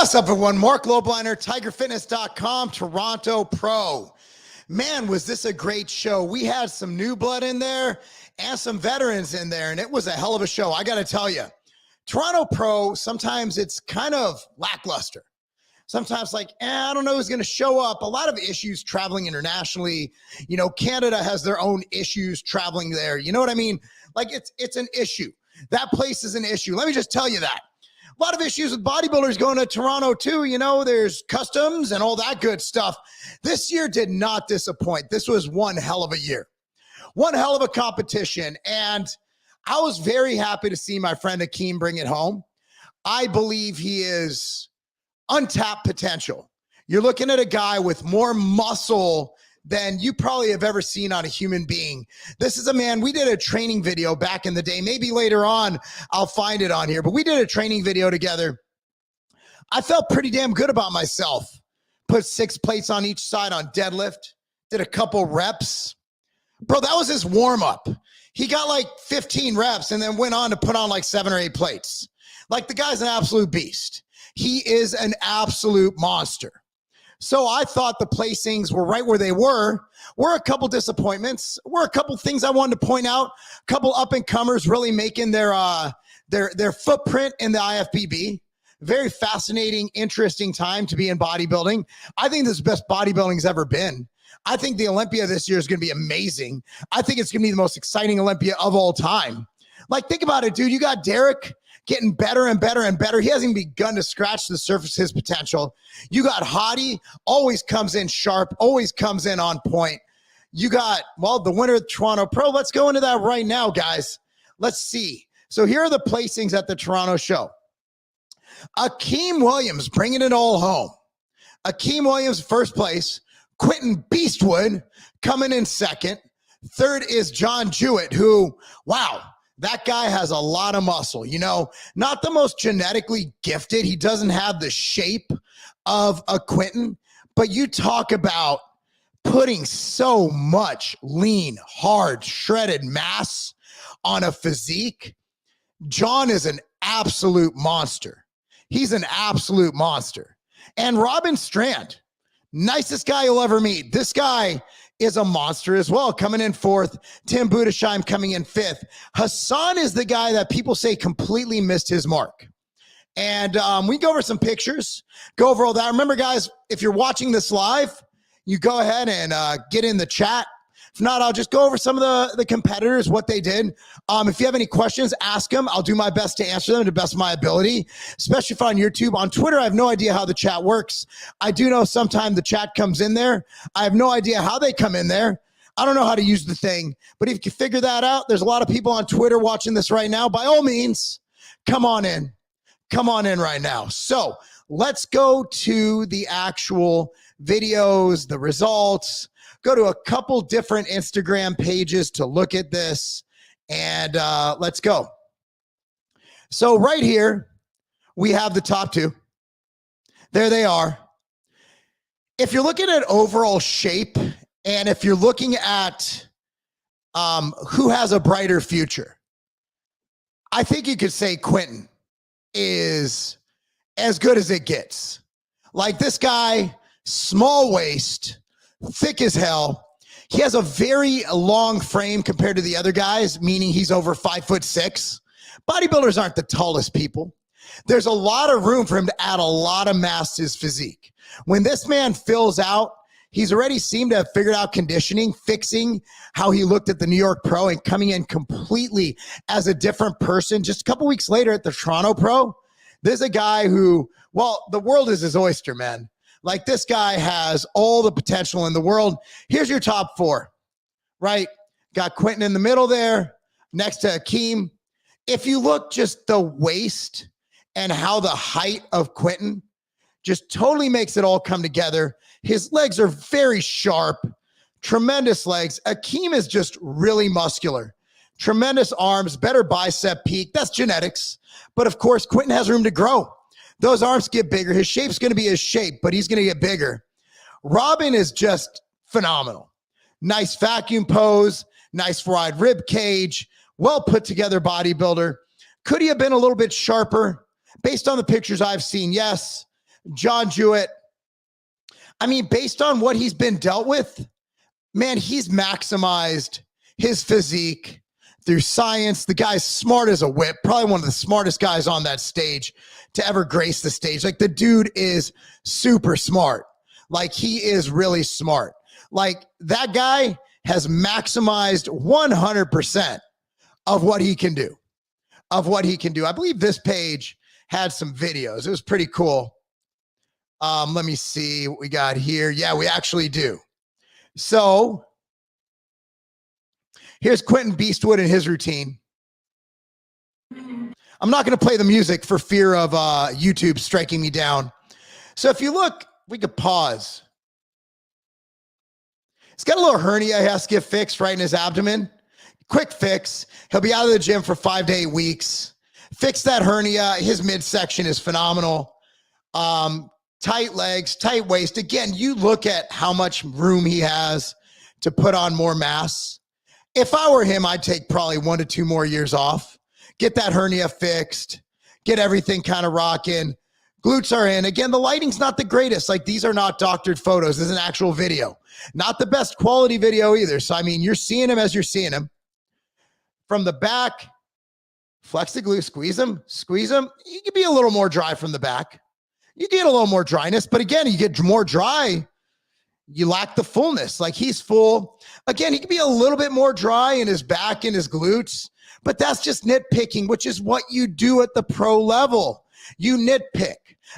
What's up, everyone? Marc Lobliner, TigerFitness.com, Toronto Pro. Man, was this a great show. We had some new blood in there and some veterans in there, and it was a hell of a show. I got to tell you, Toronto Pro, sometimes it's kind of lackluster. Sometimes like, I don't know who's going to show up. A lot of issues traveling internationally. You know, Canada has their own issues traveling there. You know what I mean? Like it's an issue. That place is an issue. Let me just tell you that. A lot of issues with bodybuilders going to Toronto too. You know, there's customs and all that good stuff. This year did not disappoint. This was one hell of a year. One hell of a competition. And I was very happy to see my friend Akim bring it home. I believe he is untapped potential. You're looking at a guy with more muscle than you probably have ever seen on a human being. This is a man, we did a training video back in the day. Maybe later on, I'll find it on here, but we did a training video together. I felt pretty damn good about myself. Put 6 plates on each side on deadlift, did a couple reps. Bro, that was his warm-up. He got like 15 reps and then went on to put on like 7 or 8 plates. Like, the guy's an absolute beast. He is an absolute monster. So I thought the placings were right where they were. Were a couple disappointments. Were a couple things I wanted to point out. A couple up-and-comers really making their footprint in the IFBB. Very fascinating, interesting time to be in bodybuilding. I think this is the best bodybuilding's ever been. I think the Olympia this year is going to be amazing. I think it's going to be the most exciting Olympia of all time. Like, think about it, dude. You got Derek getting better and better and better. He hasn't even begun to scratch the surface of his potential. You got Hottie, always comes in sharp, always comes in on point. You got, well, the winner of Toronto Pro. Let's go into that right now, guys. Let's see. So here are the placings at the Toronto show. Akim Williams bringing it all home. Akim Williams, first place. Quentin Beastwood coming in second. Third is John Jewett, who, wow, that guy has a lot of muscle. You know, not the most genetically gifted. He doesn't have the shape of a Quentin, but you talk about putting so much lean, hard, shredded mass on a physique. John is an absolute monster. He's an absolute monster. And Robin Strand, nicest guy you'll ever meet. This guy is a monster as well, coming in fourth. Tim Budesheim coming in fifth. Hassan is the guy that people say completely missed his mark. And we go over some pictures, go over all that. Remember, guys, if you're watching this live, you go ahead and get in the chat. If not, I'll just go over some of the competitors, what they did. If you have any questions, ask them. I'll do my best to answer them to the best of my ability, especially if on YouTube. On Twitter, I have no idea how the chat works. I do know sometimes the chat comes in there. I have no idea how they come in there. I don't know how to use the thing. But if you can figure that out, there's a lot of people on Twitter watching this right now. By all means, come on in. Come on in right now. So let's go to the actual videos, the results. Go to a couple different Instagram pages to look at this, and let's go. So right here, we have the top 2. There they are. If you're looking at overall shape, and if you're looking at who has a brighter future, I think you could say Quentin is as good as it gets. Like, this guy, small waist, thick as hell. He has a very long frame compared to the other guys, meaning he's over 5'6". Bodybuilders aren't the tallest people. There's a lot of room for him to add a lot of mass to his physique. When this man fills out, he's already seemed to have figured out conditioning, fixing how he looked at the New York Pro and coming in completely as a different person. Just a couple weeks later at the Toronto Pro, there's a guy who, well, the world is his oyster, man. Like, this guy has all the potential in the world. Here's your top 4, right? Got Quentin in the middle there, next to Akim. If you look just the waist and how the height of Quentin just totally makes it all come together. His legs are very sharp, tremendous legs. Akim is just really muscular. Tremendous arms, better bicep peak. That's genetics. But of course, Quentin has room to grow. Those arms get bigger. His shape's going to be his shape, but he's going to get bigger. Robin is just phenomenal. Nice vacuum pose, nice wide rib cage, well put together bodybuilder. Could he have been a little bit sharper? Based on the pictures I've seen, yes. John Jewett, I mean, based on what he's been dealt with, man, he's maximized his physique through science. The guy's smart as a whip, probably one of the smartest guys on that stage to ever grace the stage. Like, the dude is super smart. Like, he is really smart. Like, that guy has maximized 100% of what he can do. I believe this page had some videos. It was pretty cool. Let me see what we got here. Yeah, we actually do. So here's Quentin Beastwood and his routine. I'm not going to play the music for fear of YouTube striking me down. So if you look, we could pause. He's got a little hernia he has to get fixed right in his abdomen. Quick fix. He'll be out of the gym for 5 to 8 weeks. Fix that hernia. His midsection is phenomenal. Tight legs, tight waist. Again, you look at how much room he has to put on more mass. If I were him, I'd take probably 1 to 2 more years off. Get that hernia fixed. Get everything kind of rocking. Glutes are in. Again, the lighting's not the greatest. Like, these are not doctored photos. This is an actual video. Not the best quality video either. So, I mean, you're seeing him as you're seeing him. From the back, flex the glute, squeeze them. You can be a little more dry from the back. You get a little more dryness, but again, you get more dry, you lack the fullness. Like, he's full. Again, he can be a little bit more dry in his back and his glutes, but that's just nitpicking, which is what you do at the pro level. You nitpick.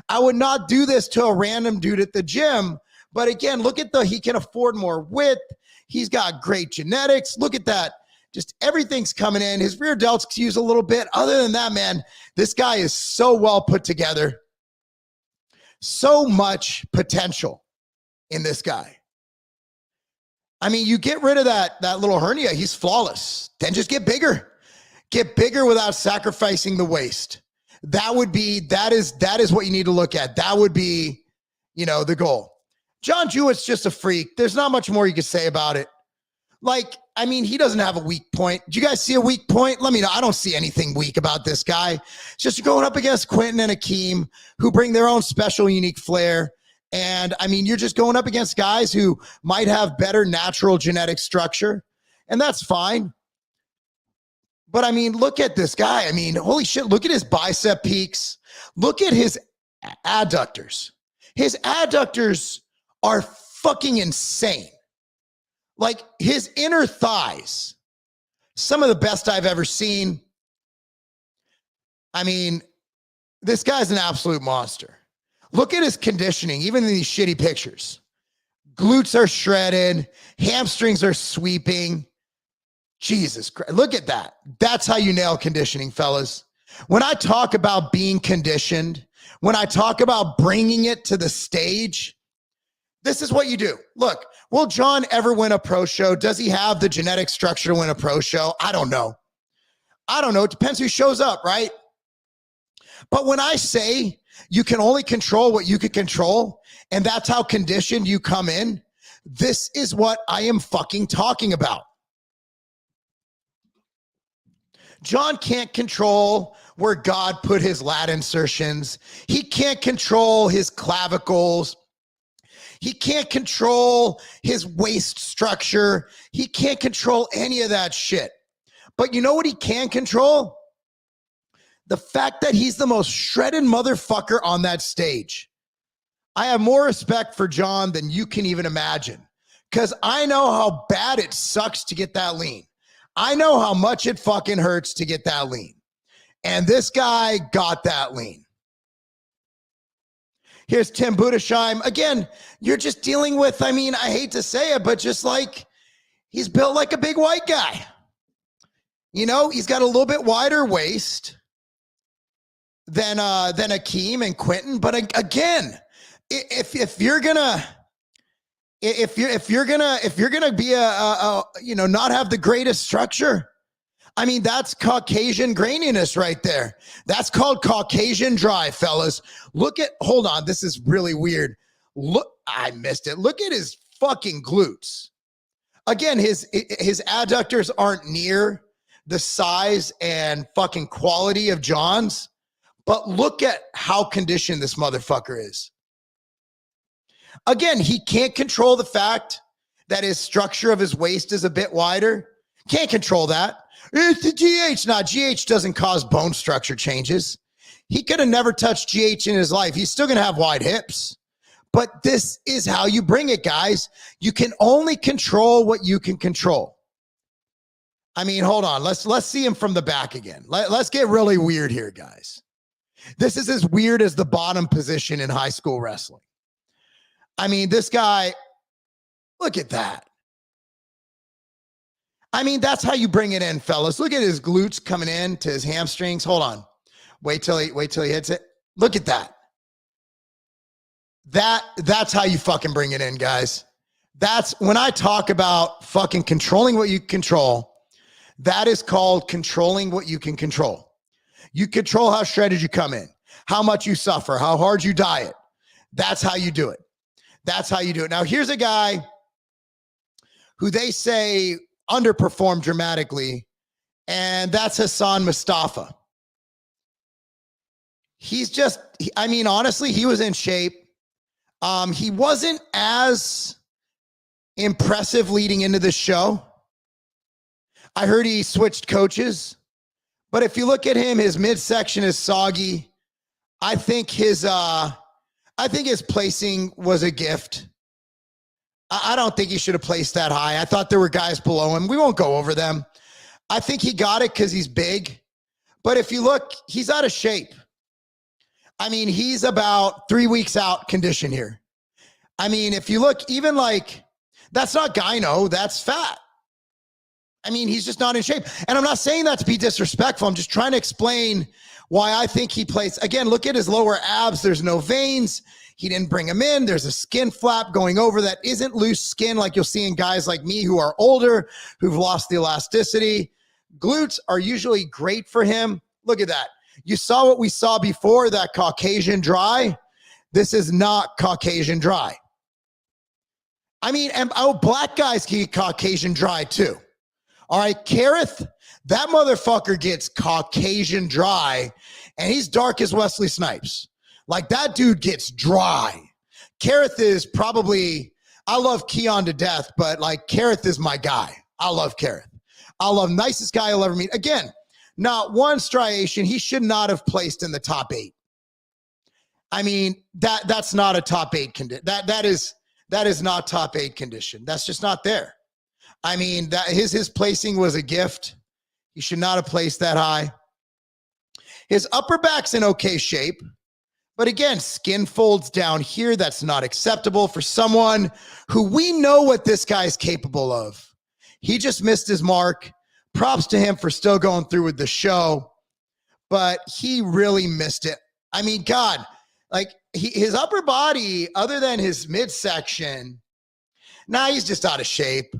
I would not do this to a random dude at the gym, but again, look at he can afford more width. He's got great genetics. Look at that. Just everything's coming in. His rear delts use a little bit. Other than that, man, this guy is so well put together. So much potential in this guy. I mean, you get rid of that little hernia, he's flawless. Then just get bigger. Get bigger without sacrificing the waist. That is what you need to look at. That would be, the goal. John Jewett's just a freak. There's not much more you can say about it. Like, I mean, he doesn't have a weak point. Do you guys see a weak point? Let me know. I don't see anything weak about this guy. It's just going up against Quentin and Akim, who bring their own special, unique flair. And I mean, you're just going up against guys who might have better natural genetic structure, and that's fine. But I mean, look at this guy. I mean, holy shit, look at his bicep peaks. Look at his adductors. His adductors are fucking insane. Like, his inner thighs, some of the best I've ever seen. I mean, this guy's an absolute monster. Look at his conditioning, even in these shitty pictures. Glutes are shredded. Hamstrings are sweeping. Jesus Christ. Look at that. That's how you nail conditioning, fellas. When I talk about being conditioned, when I talk about bringing it to the stage, this is what you do. Look, will John ever win a pro show? Does he have the genetic structure to win a pro show? I don't know. It depends who shows up, right? But when I say you can only control what you can control, and that's how conditioned you come in, this is what I am fucking talking about. John can't control where God put his lat insertions. He can't control his clavicles. He can't control his waist structure. He can't control any of that shit. But you know what he can control? The fact that he's the most shredded motherfucker on that stage. I have more respect for John than you can even imagine, because I know how bad it sucks to get that lean. I know how much it fucking hurts to get that lean. And this guy got that lean. Here's Tim Budesheim. Again, you're just dealing with, I mean, I hate to say it, but just like, he's built like a big white guy. He's got a little bit wider waist than Akim and Quentin. But again, if you're gonna be not have the greatest structure, I mean, that's Caucasian graininess right there. That's called Caucasian dry, fellas. Hold on, this is really weird. Look, I missed it. Look at his fucking glutes. Again, his adductors aren't near the size and fucking quality of John's, but look at how conditioned this motherfucker is. Again, he can't control the fact that his structure of his waist is a bit wider. Can't control that. It's the GH. Now, GH doesn't cause bone structure changes. He could have never touched GH in his life. He's still going to have wide hips. But this is how you bring it, guys. You can only control what you can control. I mean, hold on. Let's see him from the back again. Let's get really weird here, guys. This is as weird as the bottom position in high school wrestling. I mean, this guy, look at that. I mean, that's how you bring it in, fellas. Look at his glutes coming in to his hamstrings. Hold on. Wait till he hits it. Look at that. That's how you fucking bring it in, guys. That's when I talk about fucking controlling what you control. That is called controlling what you can control. You control how shredded you come in, how much you suffer, how hard you diet. That's how you do it. That's how you do it. Now, here's a guy who they say underperformed dramatically, and that's Hassan Mustafa. He's just, I mean, honestly, he was in shape. He wasn't as impressive leading into the show. I heard he switched coaches, but if you look at him, his midsection is soggy. I think his placing was a gift. I don't think he should have placed that high. I thought there were guys below him. We won't go over them. I think he got it because he's big. But if you look, he's out of shape. I mean, he's about 3 weeks out condition here. I mean, if you look, even like, that's not gyno, that's fat. I mean, he's just not in shape. And I'm not saying that to be disrespectful. I'm just trying to explain why I think he plays. Again, look at his lower abs. There's no veins. He didn't bring them in. There's a skin flap going over that isn't loose skin like you'll see in guys like me who are older, who've lost the elasticity. Glutes are usually great for him. Look at that. You saw what we saw before, that Caucasian dry. This is not Caucasian dry. I mean, and black guys can get Caucasian dry too. All right, Kareth, that motherfucker gets Caucasian dry, and he's dark as Wesley Snipes. Like, that dude gets dry. Kareth is probably, I love Keon to death, but like, Kareth is my guy. I love Kareth. I love nicest guy I'll ever meet. Again, not one striation. He should not have placed in the top 8. I mean, that's not a top 8 condition. That is not top 8 condition. That's just not there. I mean, that his placing was a gift. He should not have placed that high. His upper back's in okay shape. But again, skin folds down here. That's not acceptable for someone who we know what this guy's capable of. He just missed his mark. Props to him for still going through with the show. But he really missed it. I mean, God, like his upper body, other than his midsection, he's just out of shape.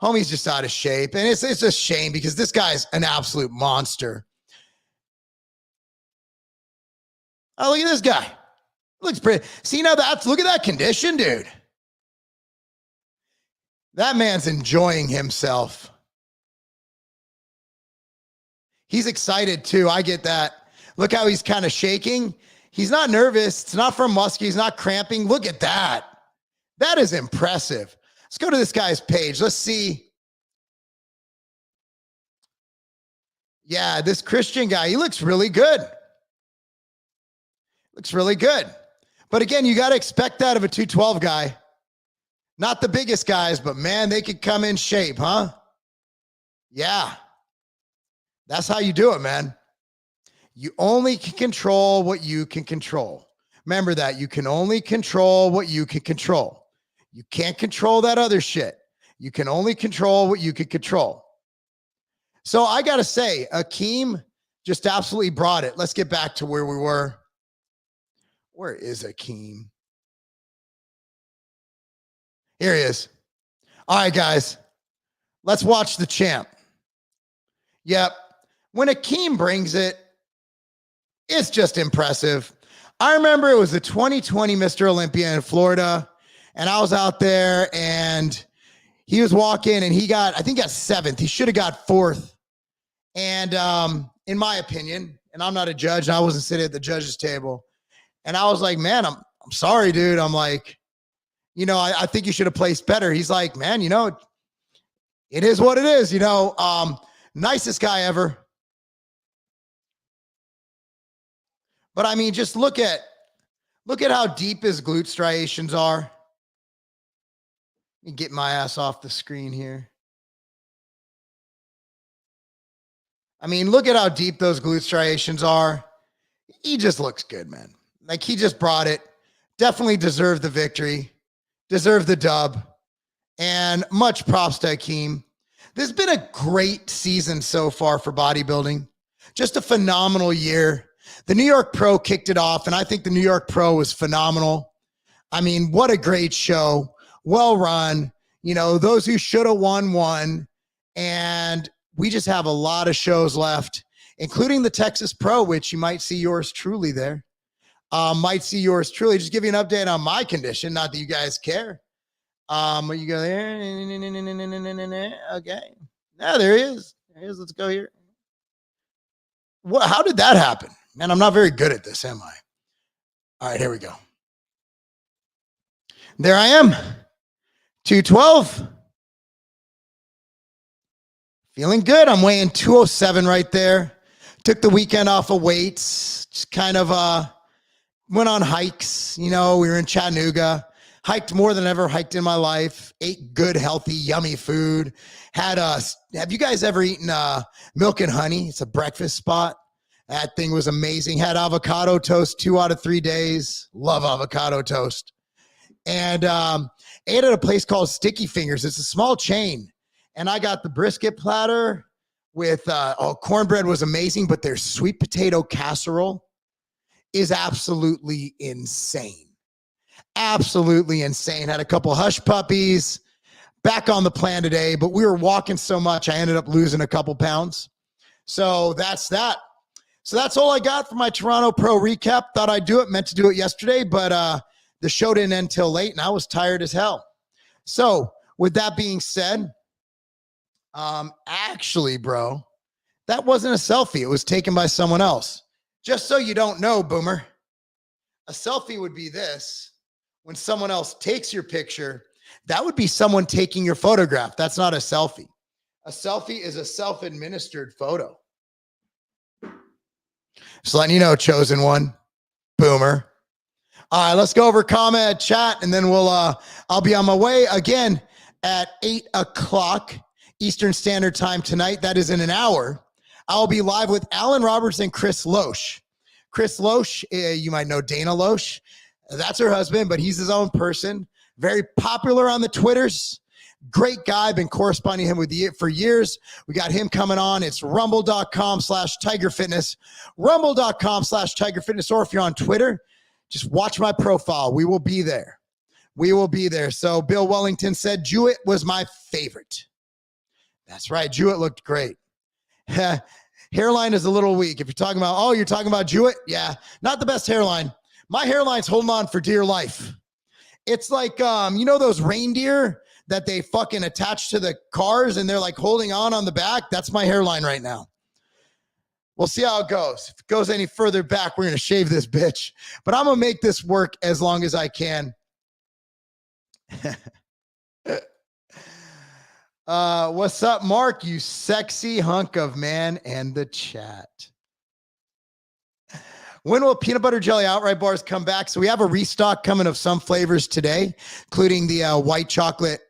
Homie's just out of shape. And it's a shame because this guy's an absolute monster. Oh, look at this guy. Looks pretty. See, now look at that condition, dude. That man's enjoying himself. He's excited too. I get that. Look how he's kind of shaking. He's not nervous. It's not from muscle. He's not cramping. Look at that. That is impressive. Let's go to this guy's page. Let's see. Yeah, this Christian guy, he looks really good. Looks really good. But again, you got to expect that of a 212 guy. Not the biggest guys, but man, they could come in shape, huh? Yeah. That's how you do it, man. You only can control what you can control. Remember that. You can only control what you can control. You can't control that other shit. You can only control what you can control. So I got to say, Akim just absolutely brought it. Let's get back to where we were. Where is Akim? Here he is. All right, guys. Let's watch the champ. Yep. When Akim brings it, it's just impressive. I remember it was the 2020 Mr. Olympia in Florida, and I was out there, and he was walking, and he got 7th. He should have got 4th. And in my opinion, and I'm not a judge, and I wasn't sitting at the judge's table, and I was like, man, I'm sorry, dude. I'm like, I think you should have placed better. He's like, man, it is what it is, nicest guy ever. But I mean, just look at how deep his glute striations are. Let me get my ass off the screen here. I mean, look at how deep those glute striations are. He just looks good, man. Like, he just brought it. Definitely deserved the victory. Deserved the dub. And much props to Akim. This has been a great season so far for bodybuilding. Just a phenomenal year. The New York Pro kicked it off, and I think the New York Pro was phenomenal. I mean, what a great show. Well run. Those who should have won. And we just have a lot of shows left, including the Texas Pro, which you might see yours truly there. Just give you an update on my condition. Not that you guys care. You go there. Okay. Yeah, there he is. Let's go here. How did that happen? Man, I'm not very good at this, am I? All right, here we go. There I am. 212. Feeling good. I'm weighing 207 right there. Took the weekend off of weights. Just kind of went on hikes. We were in Chattanooga. Hiked more than ever hiked in my life. Ate good, healthy, yummy food. Have you guys ever eaten milk and honey? It's a breakfast spot. That thing was amazing. Had avocado toast 2 out of 3 days. Love avocado toast. And ate at a place called Sticky Fingers. It's a small chain. And I got the brisket platter with, cornbread was amazing, but their sweet potato casserole is absolutely insane. Absolutely insane. Had a couple hush puppies. Back on the plan today, but we were walking so much, I ended up losing a couple pounds. So that's that. So that's all I got for my Toronto Pro recap. Thought I'd do it. Meant to do it yesterday, but the show didn't end till late, and I was tired as hell. So with that being said, actually, bro, that wasn't a selfie. It was taken by someone else. Just so you don't know, Boomer, a selfie would be this. When someone else takes your picture, that would be someone taking your photograph. That's not a selfie. A selfie is a self-administered photo. Just letting you know, chosen one, Boomer. All right, let's go over comment, chat, and then I'll be on my way again at 8 o'clock Eastern Standard Time tonight. That is in an hour. I'll be live with Alan Roberts and Chris Loesch. Chris Loesch, you might know Dana Loesch. That's her husband, but he's his own person. Very popular on the Twitters. Great guy. Been corresponding him for years. We got him coming on. It's rumble.com/tigerfitness. Rumble.com/tigerfitness. Or if you're on Twitter, just watch my profile. We will be there. We will be there. So Bill Wellington said Jewett was my favorite. That's right. Jewett looked great. Hairline is a little weak. If you're talking about Jewett? Yeah, not the best hairline. My hairline's holding on for dear life. It's like, those reindeer that they fucking attach to the cars and they're like holding on the back? That's my hairline right now. We'll see how it goes. If it goes any further back, we're going to shave this bitch. But I'm going to make this work as long as I can. What's up, Mark? You sexy hunk of man and the chat. When will peanut butter jelly outright bars come back? So we have a restock coming of some flavors today, including the white chocolate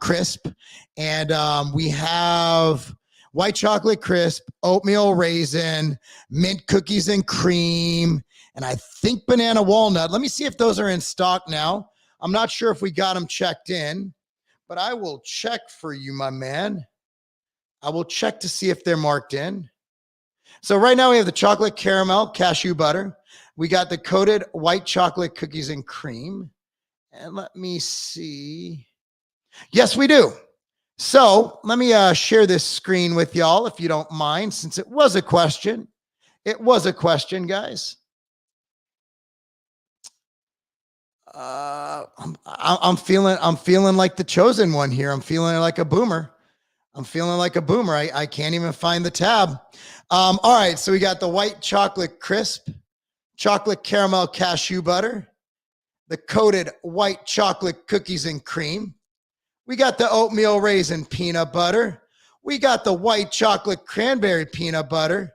crisp. And we have white chocolate crisp, oatmeal raisin, mint cookies and cream, and I think banana walnut. Let me see if those are in stock now. I'm not sure if we got them checked in, but I will check for you, my man. I will check to see if they're marked in. So right now we have the chocolate caramel cashew butter. We got the coated white chocolate cookies and cream. And let me see. Yes, we do. So let me share this screen with y'all, if you don't mind, since it was a question. It was a question, guys. I'm feeling like the chosen one here. I'm feeling like a boomer. I can't even find the tab. All right, so we got the white chocolate crisp, chocolate caramel cashew butter, the coated white chocolate cookies and cream. We got the oatmeal raisin peanut butter. We got the white chocolate cranberry peanut butter.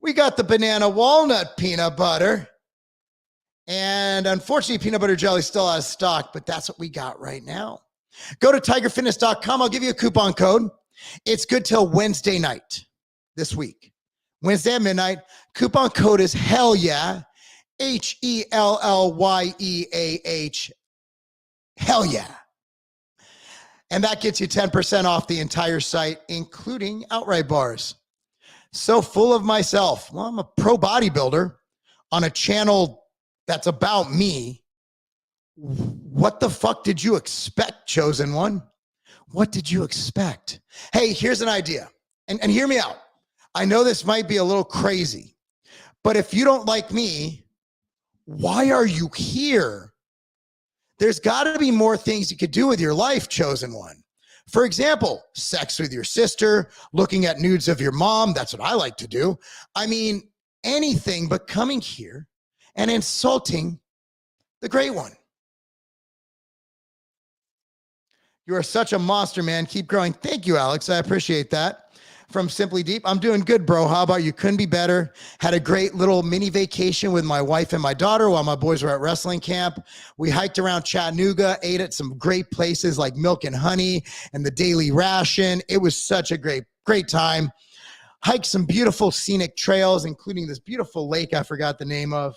We got the banana walnut peanut butter. And unfortunately, peanut butter jelly is still out of stock, but that's what we got right now. Go to tigerfitness.com. I'll give you a coupon code. It's good till Wednesday night this week. Wednesday at midnight. Coupon code is hell yeah. HELLYEAH. Hell yeah. And that gets you 10% off the entire site, including outright bars. So full of myself. Well, I'm a pro bodybuilder on a channel that's about me. What the fuck did you expect, chosen one? What did you expect? Hey, here's an idea. And hear me out. I know this might be a little crazy, but if you don't like me, why are you here? There's got to be more things you could do with your life, chosen one. For example, sex with your sister, looking at nudes of your mom. That's what I like to do. I mean, anything but coming here and insulting the great one. You are such a monster, man. Keep growing. Thank you, Alex. I appreciate that. From Simply Deep. I'm doing good, bro. How about you? Couldn't be better. Had a great little mini vacation with my wife and my daughter while my boys were at wrestling camp. We hiked around Chattanooga, ate at some great places like Milk and Honey and the Daily Ration. It was such a great time. Hiked some beautiful scenic trails, including this beautiful lake I forgot the name of.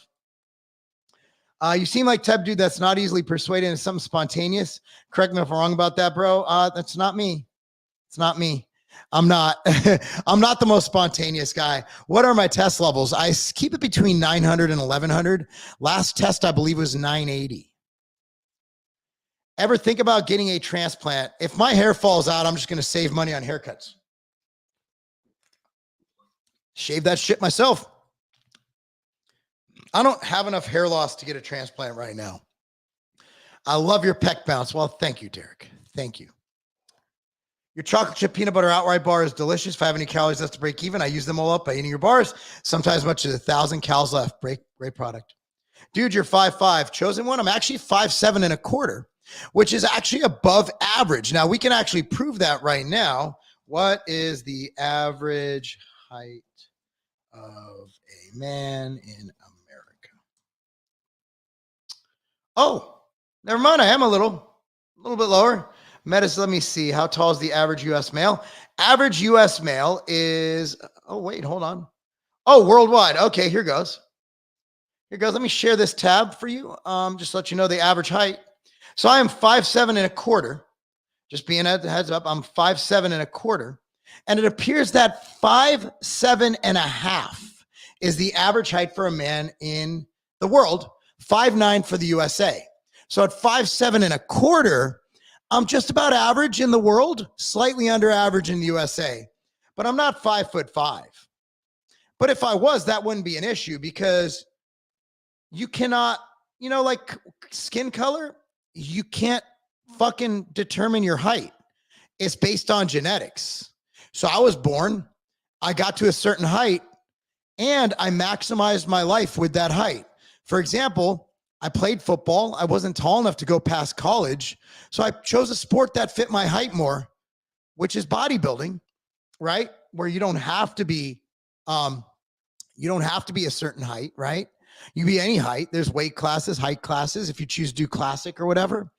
You seem like type of dude that's not easily persuaded into something spontaneous. Correct me if I'm wrong about that, bro. That's not me. It's not me. I'm not the most spontaneous guy. What are my test levels? I keep it between 900 and 1100. Last test, I believe, was 980. Ever think about getting a transplant? If my hair falls out, I'm just going to save money on haircuts. Shave that shit myself. I don't have enough hair loss to get a transplant right now. I love your pec bounce. Well, thank you, Derek. Thank you. Your chocolate chip peanut butter outright bar is delicious. If I have any calories left to break even, I use them all up by eating your bars. Sometimes as much as 1,000 calories left. Great product. Dude, you're 5'5". Chosen one, I'm actually 5'7 and a quarter, which is actually above average. Now, we can actually prove that right now. What is the average height of a man in America? Oh, never mind. I am a little bit lower. Medicine, let me see. How tall is the average U.S. male? Average U.S. male is, oh, wait, hold on. Oh, worldwide. Okay, here goes. Here goes. Let me share this tab for you. Just to let you know the average height. So I am 5'7 and a quarter. Just being a heads up, I'm 5'7 and a quarter. And it appears that 5'7 and a half is the average height for a man in the world. 5'9 for the USA. So at 5'7 and a quarter, I'm just about average in the world, slightly under average in the USA, but I'm not 5'5". But if I was, that wouldn't be an issue because you cannot, like skin color, you can't fucking determine your height. It's based on genetics. So I was born, I got to a certain height, and I maximized my life with that height. For example, I played football. I wasn't tall enough to go past college. So I chose a sport that fit my height more, which is bodybuilding, right? Where you don't have to be a certain height, right? You be any height. There's weight classes, height classes, if you choose to do classic or whatever.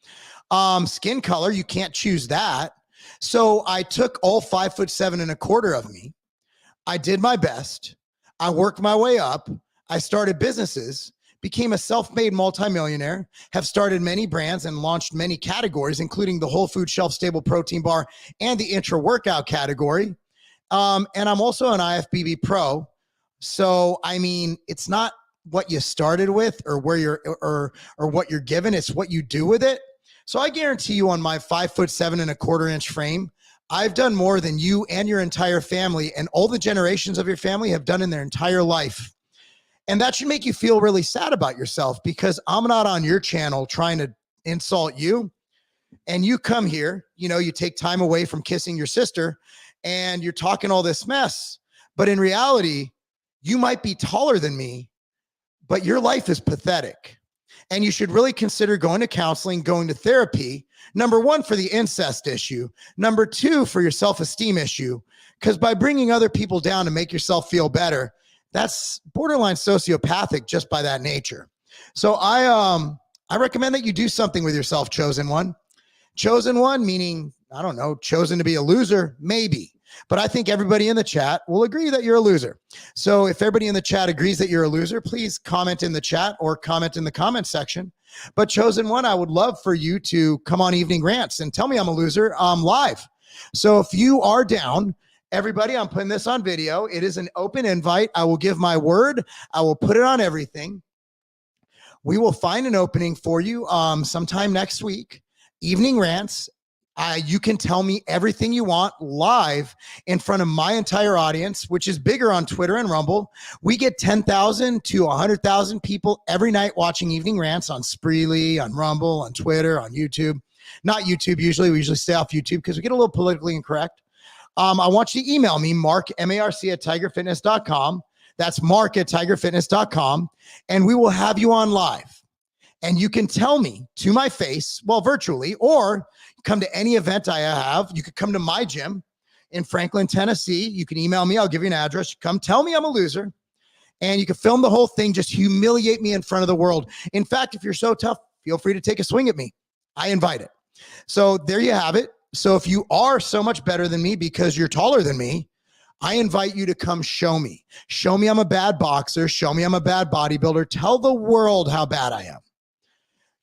Skin color, you can't choose that. So I took all 5'7 and a quarter of me. I did my best. I worked my way up. I started businesses, became a self-made multimillionaire, have started many brands and launched many categories, including the whole food shelf-stable protein bar and the intra-workout category. And I'm also an IFBB pro. So, I mean, it's not what you started with or where you're or what you're given. It's what you do with it. So I guarantee you on my 5'7 and a quarter inch frame, I've done more than you and your entire family and all the generations of your family have done in their entire life. And that should make you feel really sad about yourself because I'm not on your channel trying to insult you. And you come here, you take time away from kissing your sister and you're talking all this mess. But in reality, you might be taller than me, but your life is pathetic. And you should really consider going to counseling, going to therapy. Number one, for the incest issue. Number two, for your self-esteem issue. Because by bringing other people down to make yourself feel better, that's borderline sociopathic just by that nature. So I recommend that you do something with yourself, chosen one. Chosen one, meaning, I don't know, chosen to be a loser, maybe. But I think everybody in the chat will agree that you're a loser. So if everybody in the chat agrees that you're a loser, please comment in the chat or comment in the comment section. But chosen one, I would love for you to come on Evening Rants and tell me I'm a loser live. So if you are down, everybody, I'm putting this on video. It is an open invite. I will give my word. I will put it on everything. We will find an opening for you sometime next week. Evening Rants. You can tell me everything you want live in front of my entire audience, which is bigger on Twitter and Rumble. We get 10,000 to 100,000 people every night watching Evening Rants on Spreely, on Rumble, on Twitter, on YouTube. Not YouTube usually. We usually stay off YouTube because we get a little politically incorrect. I want you to email me, Marc, M-A-R-C, at tigerfitness.com. That's Marc at tigerfitness.com. And we will have you on live. And you can tell me to my face, well, virtually, or come to any event I have. You could come to my gym in Franklin, Tennessee. You can email me. I'll give you an address. Come tell me I'm a loser. And you can film the whole thing. Just humiliate me in front of the world. In fact, if you're so tough, feel free to take a swing at me. I invite it. So there you have it. So if you are so much better than me because you're taller than me, I invite you to come show me. Show me I'm a bad boxer. Show me I'm a bad bodybuilder. Tell the world how bad I am.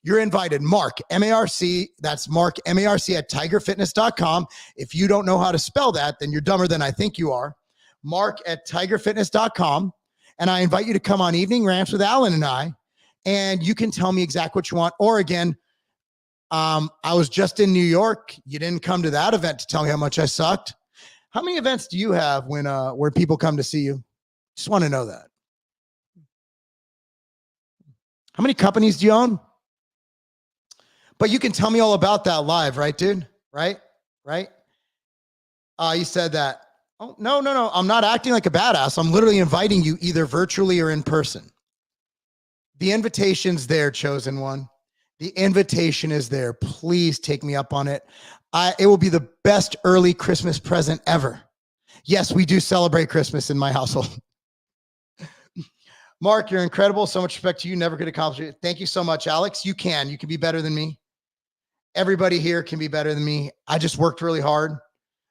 You're invited. Marc, M-A-R-C. That's Marc, M-A-R-C, at tigerfitness.com. If you don't know how to spell that, then you're dumber than I think you are. Marc at tigerfitness.com. And I invite you to come on Evening Rants with Alan and I, and you can tell me exactly what you want. Or again, I was just in New York. You didn't come to that event to tell me how much I sucked. How many events do you have when where people come to see you? Just want to know that. How many companies do you own? But you can tell me all about that live, right, dude? Right? You said that. Oh, no. I'm not acting like a badass. I'm literally inviting you either virtually or in person. The invitation's there, chosen one. The invitation is there. Please take me up on it. It will be the best early Christmas present ever. Yes, we do celebrate Christmas in my household. Marc, you're incredible. So much respect to you. Never could accomplish it. Thank you so much, Alex. You can be better than me. Everybody here can be better than me. I just worked really hard.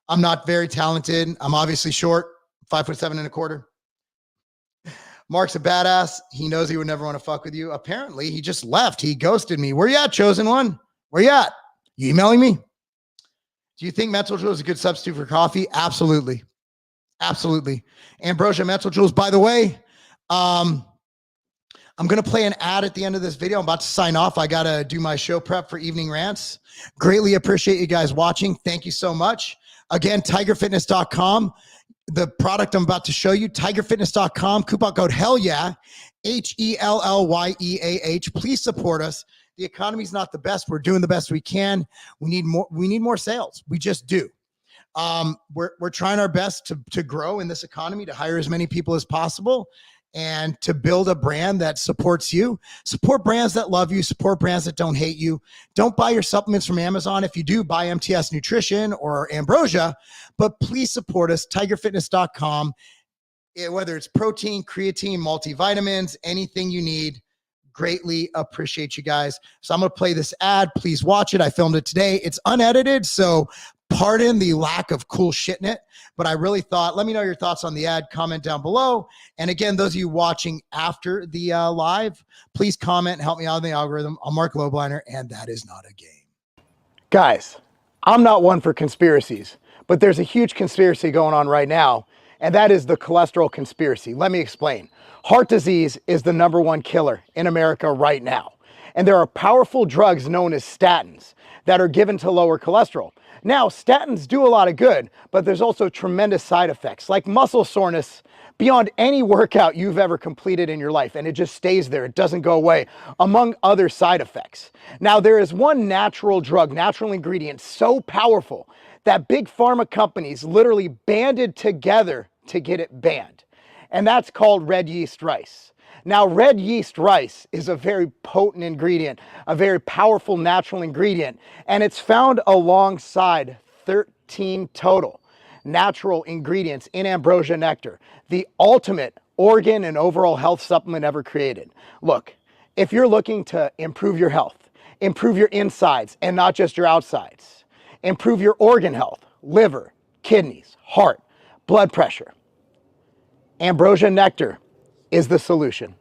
I'm not very talented. I'm obviously short, 5'7.25". Marc's a badass. He knows he would never want to fuck with you. Apparently, he just left. He ghosted me. Where you at, chosen one? Where you at? You emailing me? Do you think Mental Jewel is a good substitute for coffee? Absolutely. Absolutely. Ambrosia Mental Jewels, by the way, I'm going to play an ad at the end of this video. I'm about to sign off. I got to do my show prep for Evening Rants. Greatly appreciate you guys watching. Thank you so much. Again, tigerfitness.com. The product I'm about to show you, tigerfitness.com, coupon code HELLYEAH, HELLYEAH. Please support us. The economy's not the best. We're doing the best we can. We need more sales. We just do. We're trying our best to grow in this economy, to hire as many people as possible, and to build a brand that supports you. Support brands that love you. Support brands that don't hate you. Don't buy your supplements from Amazon. If you do, buy MTS Nutrition or Ambrosia, but please support us, tigerfitness.com. Whether it's protein, creatine, multivitamins, anything you need, greatly appreciate you guys. So I'm going to play this ad. Please watch it. I filmed it today. It's unedited, so pardon the lack of cool shit in it, but I really thought, let me know your thoughts on the ad, comment down below. And again, those of you watching after the live, please comment and help me out in the algorithm. I'm Marc Lobliner, and that is not a game. Guys, I'm not one for conspiracies, but there's a huge conspiracy going on right now, and that is the cholesterol conspiracy. Let me explain. Heart disease is the #1 killer in America right now. And there are powerful drugs known as statins that are given to lower cholesterol. Now, statins do a lot of good, but there's also tremendous side effects like muscle soreness beyond any workout you've ever completed in your life, and it just stays there. It doesn't go away, among other side effects. Now, there is one natural drug, natural ingredient, so powerful that big pharma companies literally banded together to get it banned. and that's called red yeast rice. Now, red yeast rice is a very potent ingredient, a very powerful natural ingredient, and it's found alongside 13 total natural ingredients in ambrosia nectar, the ultimate organ and overall health supplement ever created. Look, if you're looking to improve your health, improve your insides and not just your outsides, improve your organ health, liver, kidneys, heart, blood pressure, ambrosia nectar is the solution.